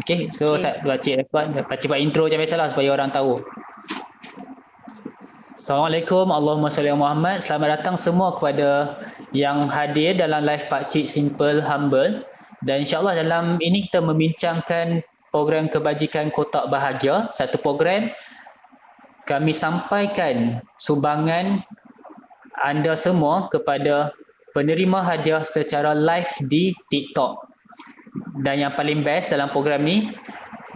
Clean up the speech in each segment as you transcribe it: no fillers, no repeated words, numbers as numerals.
Okay, so pakcik buat intro macam biasalah supaya orang tahu. Assalamualaikum, Allahumma salli ala Muhammad. Selamat datang semua kepada yang hadir dalam live Pakcik Simple Humble. Dan insyaAllah dalam ini kita membincangkan program kebajikan Kotak Bahagia. Satu program kami sampaikan sumbangan anda semua kepada penerima hadiah secara live di TikTok. Dan yang paling best dalam program ni,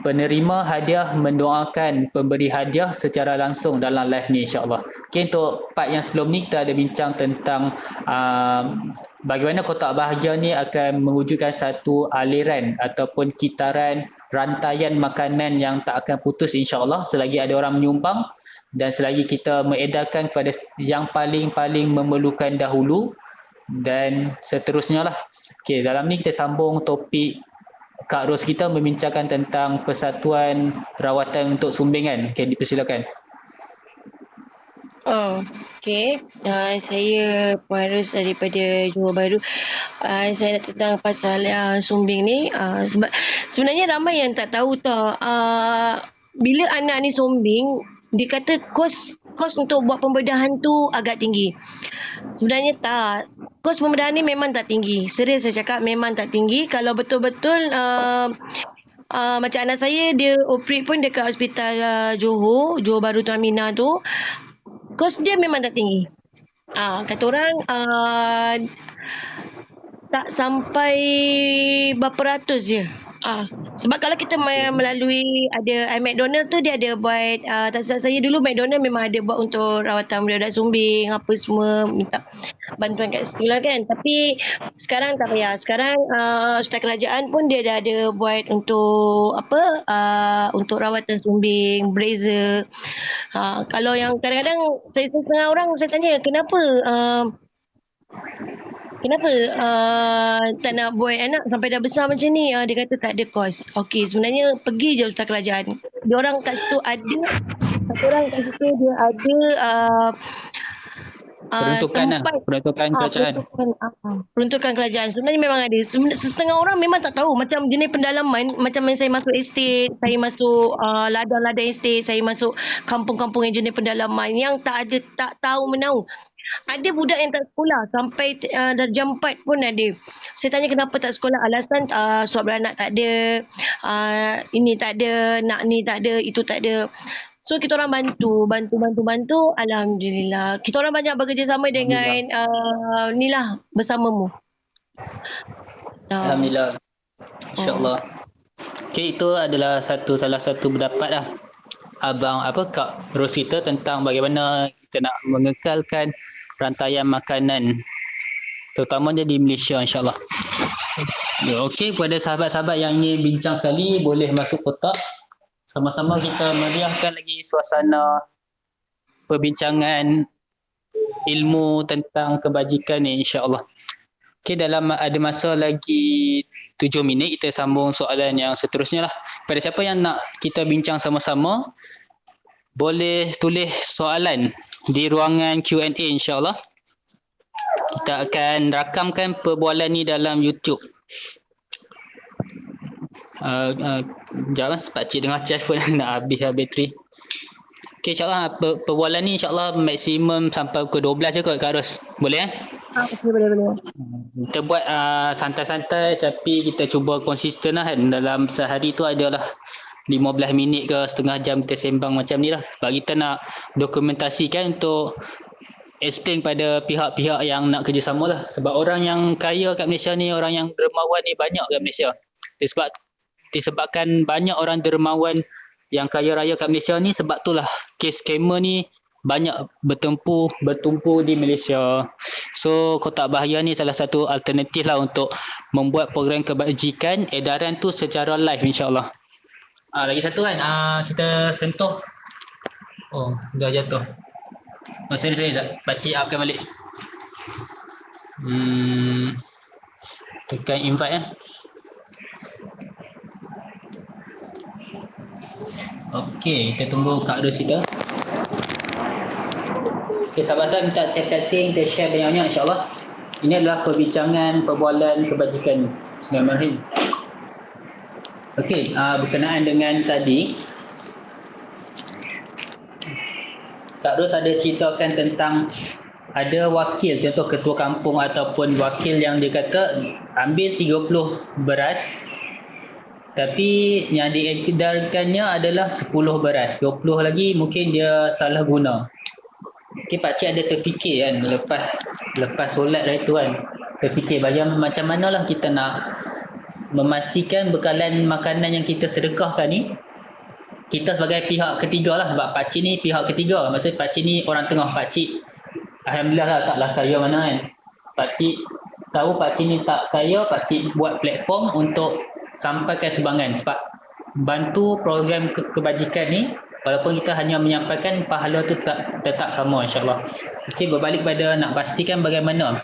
penerima hadiah mendoakan pemberi hadiah secara langsung dalam live ni, insyaAllah. Okay, untuk part yang sebelum ni kita ada bincang tentang bagaimana Kotak Bahagia ni akan mewujudkan satu aliran ataupun kitaran rantaian makanan yang tak akan putus, insyaAllah, selagi ada orang menyumbang dan selagi kita mengedarkan kepada yang paling-paling memerlukan dahulu dan seterusnya lah. Okay, dalam ni kita sambung topik Kak Ros kita membincangkan tentang Persatuan Rawatan untuk Sumbingan. Okay, dipersilakan. Okey. Saya Puan Ros daripada Johor Bahru. Saya nak tentang pasal sumbing ni. Sebab sebenarnya ramai yang tak tahu tau. Bila anak ni sumbing, dia kata kos untuk buat pembedahan tu agak tinggi. Sebenarnya tak. Kos pembedahan ni memang tak tinggi. Serius saya cakap, memang tak tinggi. Kalau betul-betul macam anak saya, dia operate pun dekat hospital Johor Bahru Tuan Aminah tu, kos dia memang tak tinggi. Kata orang tak sampai berapa ratus je. Sebab kalau kita melalui ada McDonald tu, dia ada buat, tak silap saya dulu McDonald memang ada buat untuk rawatan budak-budak sumbing, apa semua, minta bantuan kat situ lah kan. Tapi sekarang tak payah. Sekarang hospital kerajaan pun dia dah ada buat untuk untuk rawatan sumbing, brazier. Kalau yang kadang-kadang saya setengah orang saya tanya kenapa tak nak buat anak sampai dah besar macam ni? Dia kata tak ada kos. Okey, sebenarnya pergi je hospital kerajaan. Dia orang kat situ ada, satu orang kat situ dia ada peruntukan kerajaan. Sebenarnya memang ada. Setengah orang memang tak tahu. Macam jenis pendalaman, macam saya masuk estate, saya masuk ladang-ladang estate, saya masuk kampung-kampung yang jenis pendalaman yang tak tahu menau. Ada budak yang tak sekolah sampai darjah 4 pun ada. Saya tanya kenapa tak sekolah, alasan suap beranak tak ada, ini tak ada, nak ni tak ada, itu tak ada. So kita orang bantu. Alhamdulillah. Kita orang banyak bekerjasama dengan ni lah, bersamamu. Alhamdulillah. InsyaAllah. Okay, itu adalah salah satu pendapat lah Abang Kak Ros kita tentang bagaimana kita nak mengekalkan rantaian makanan terutamanya di Malaysia, insyaAllah. Okey, kepada sahabat-sahabat yang ingin bincang sekali, boleh masuk kotak. Sama-sama kita meriahkan lagi suasana perbincangan ilmu tentang kebajikan ni, insyaAllah. Okey, dalam ada masa lagi 7 minit, kita sambung soalan yang seterusnya lah. Pada siapa yang nak kita bincang sama-sama, boleh tulis soalan di ruangan Q&A, insyaAllah. Kita akan rakamkan perbualan ni dalam YouTube. Jangan pakcik tengah charge pun nak habis bateri. Okay, insyaAllah perbualan ni insyaAllah maksimum sampai ke 12 je kot Kak Ros. Boleh Okay, boleh. Kita buat santai-santai tapi kita cuba konsisten lah kan. Dalam sehari tu adalah 15 minit ke setengah jam kita sembang macam ni lah. Sebab kita nak dokumentasikan untuk explain pada pihak-pihak yang nak kerjasama lah. Sebab orang yang kaya kat Malaysia ni, orang yang dermawan ni banyak kat Malaysia. Disebabkan banyak orang dermawan yang kaya raya kat Malaysia ni, sebab itulah kes scammer ni banyak bertumpu di Malaysia. So Kotak Bahagia ni salah satu alternatif lah untuk membuat program kebajikan edaran tu secara live, insyaAllah. Lagi satu kan, kita sentuh. Oh, dah jatuh. Sorry, pakcik upkan balik. Tekan invite Okey, kita tunggu Kak Ros kita. Okey, sahabat-sahabat minta tag-tagsing, kita share banyak-banyak, insyaAllah. Ini adalah perbincangan perbualan kebajikan. Bismillahirrahmanirrahim. Okey, berkenaan dengan tadi, Kak Ros ada ceritakan tentang ada wakil, contoh ketua kampung ataupun wakil yang dia kata ambil 30 beras tapi yang diedarkannya adalah 10 beras, 20 lagi mungkin dia salah guna. Okay, pakcik ada terfikir kan lepas solat hari tu kan, terfikir macam manalah kita nak memastikan bekalan makanan yang kita sedekahkan ni, kita sebagai pihak ketiga lah, sebab pakcik ni pihak ketiga, maksudnya pakcik ni orang tengah. Pakcik alhamdulillah lah taklah kaya mana kan, pakcik tahu pakcik ni tak kaya, pakcik buat platform untuk sampaikan sumbangan sebab bantu program kebajikan ni, walaupun kita hanya menyampaikan, pahala tu tetap sama insyaAllah. Okey, berbalik pada nak pastikan bagaimana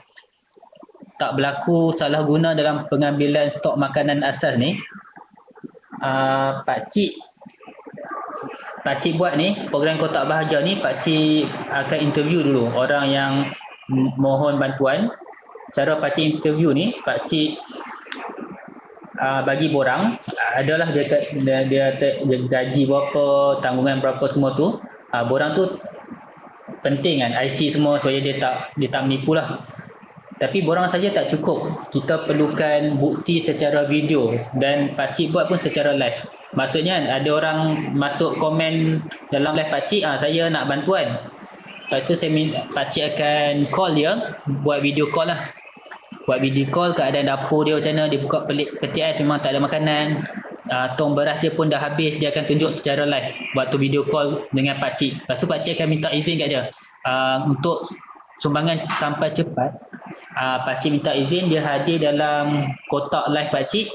tak berlaku salah guna dalam pengambilan stok makanan asas ni. Pakcik buat ni, program Kotak Bahagia ni, pakcik akan interview dulu orang yang mohon bantuan. Cara pakcik interview ni, pakcik bagi borang, adalah dia gaji berapa, tanggungan berapa, semua tu. Borang tu penting kan, IC semua, supaya dia tak menipu lah. Tapi borang saja tak cukup, kita perlukan bukti secara video, dan pakcik buat pun secara live. Maksudnya ada orang masuk komen dalam live pakcik, saya nak bantuan. Lepas tu pakcik akan call dia, buat video call lah. Buat video call keadaan dapur dia macam mana, dia buka peti ais memang tak ada makanan, tong beras dia pun dah habis, dia akan tunjuk secara live waktu video call dengan pakcik. Lepas tu pakcik akan minta izin kat dia, untuk sumbangan sampai cepat. Pakcik minta izin dia hadir dalam kotak live pakcik.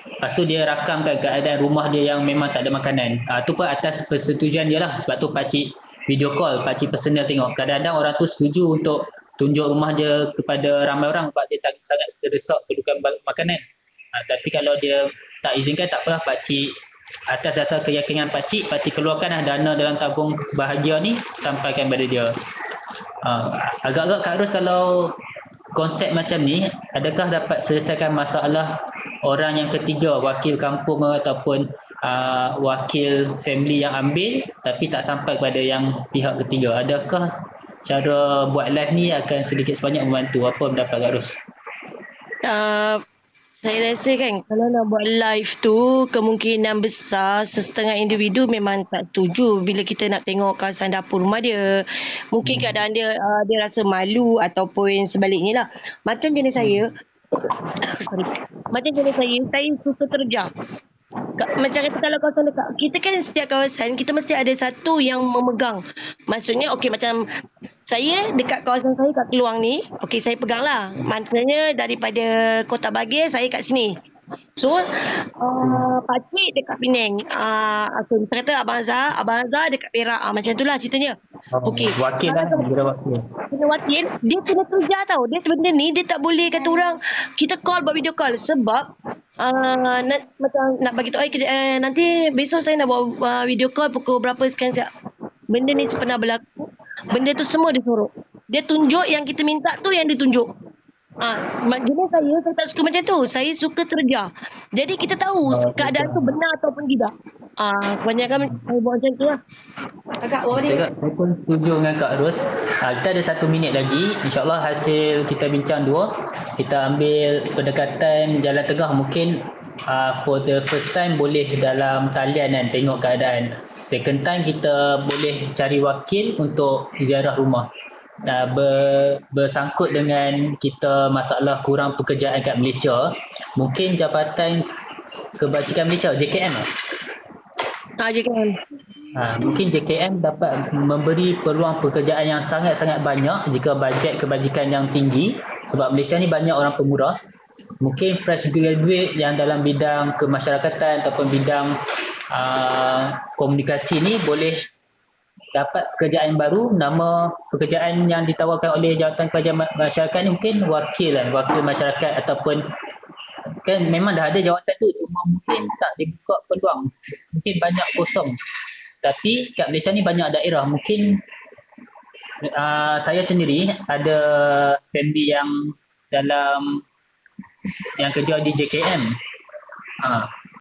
Lepas tu dia rakamkan keadaan rumah dia yang memang tak ada makanan. Tu pun atas persetujuan dia lah. Sebab tu pakcik video call, pakcik personal tengok. Kadang-kadang orang tu setuju untuk tunjuk rumah dia kepada ramai orang sebab dia tak sangat terdesak perlukan makanan. Tapi kalau dia tak izinkan, tak apalah, pakcik atas dasar keyakinan pakcik keluarkanlah dana dalam tabung bahagia ni, sampaikan pada dia. Agak-agak Kak Ros, kalau konsep macam ni, adakah dapat selesaikan masalah orang yang ketiga, wakil kampung ataupun wakil family yang ambil tapi tak sampai kepada yang pihak ketiga? Adakah cara buat live ni akan sedikit sebanyak membantu? Apa pendapat Kak Ros? Saya rasa kan, kalau nak buat live tu, kemungkinan besar setengah individu memang tak setuju bila kita nak tengok kawasan dapur rumah dia. Mungkin keadaan dia rasa malu ataupun sebaliknya lah. Macam jenis saya, saya suka terjah. Macam kata kalau kawasan dekat, kita kan setiap kawasan kita mesti ada satu yang memegang. Maksudnya okey, macam saya dekat kawasan saya kat Keluang ni, okey, saya pegang lah. Maksudnya daripada Kota Bahagia saya kat sini. So pakcik dekat Penang, saya kata Abang Azhar dekat Perak, macam tu lah ceritanya. Okey, wakil lah, kena wakil, dia kena terjah tau. Dia benda ni dia tak boleh kata orang kita call, buat video call, sebab macam nak bagi tahu nanti besok saya nak buat video call pukul berapa sekian. Benda ni pernah berlaku. Benda tu semua disuruh. Dia tunjuk yang kita minta tu yang ditunjuk. Jenis saya tak suka macam tu. Saya suka terjah. Jadi kita tahu keadaan tu benar ataupun tidak. Kebanyakan saya buat macam tu lah. Agak worry. Saya pun setuju dengan Kak Ros. Kita ada 1 minit lagi. InsyaAllah hasil kita bincang dua, kita ambil pendekatan jalan tengah. Mungkin for the first time boleh dalam talian kan, tengok keadaan. Second time kita boleh cari wakil untuk ziarah rumah. Bersangkut dengan kita masalah kurang pekerjaan kat Malaysia, mungkin Jabatan Kebajikan Malaysia, JKM JKM. Mungkin JKM dapat memberi peluang pekerjaan yang sangat-sangat banyak jika bajet kebajikan yang tinggi, sebab Malaysia ni banyak orang pemurah. Mungkin fresh graduate yang dalam bidang kemasyarakatan ataupun bidang komunikasi ni boleh dapat pekerjaan baru. Nama pekerjaan yang ditawarkan oleh Jabatan Kerajaan Masyarakat ni mungkin wakil masyarakat, ataupun kan memang dah ada jawatan tu, cuma mungkin tak dibuka peluang, mungkin banyak kosong. Tapi kat Malaysia ni banyak daerah, mungkin saya sendiri ada family yang kerja di JKM.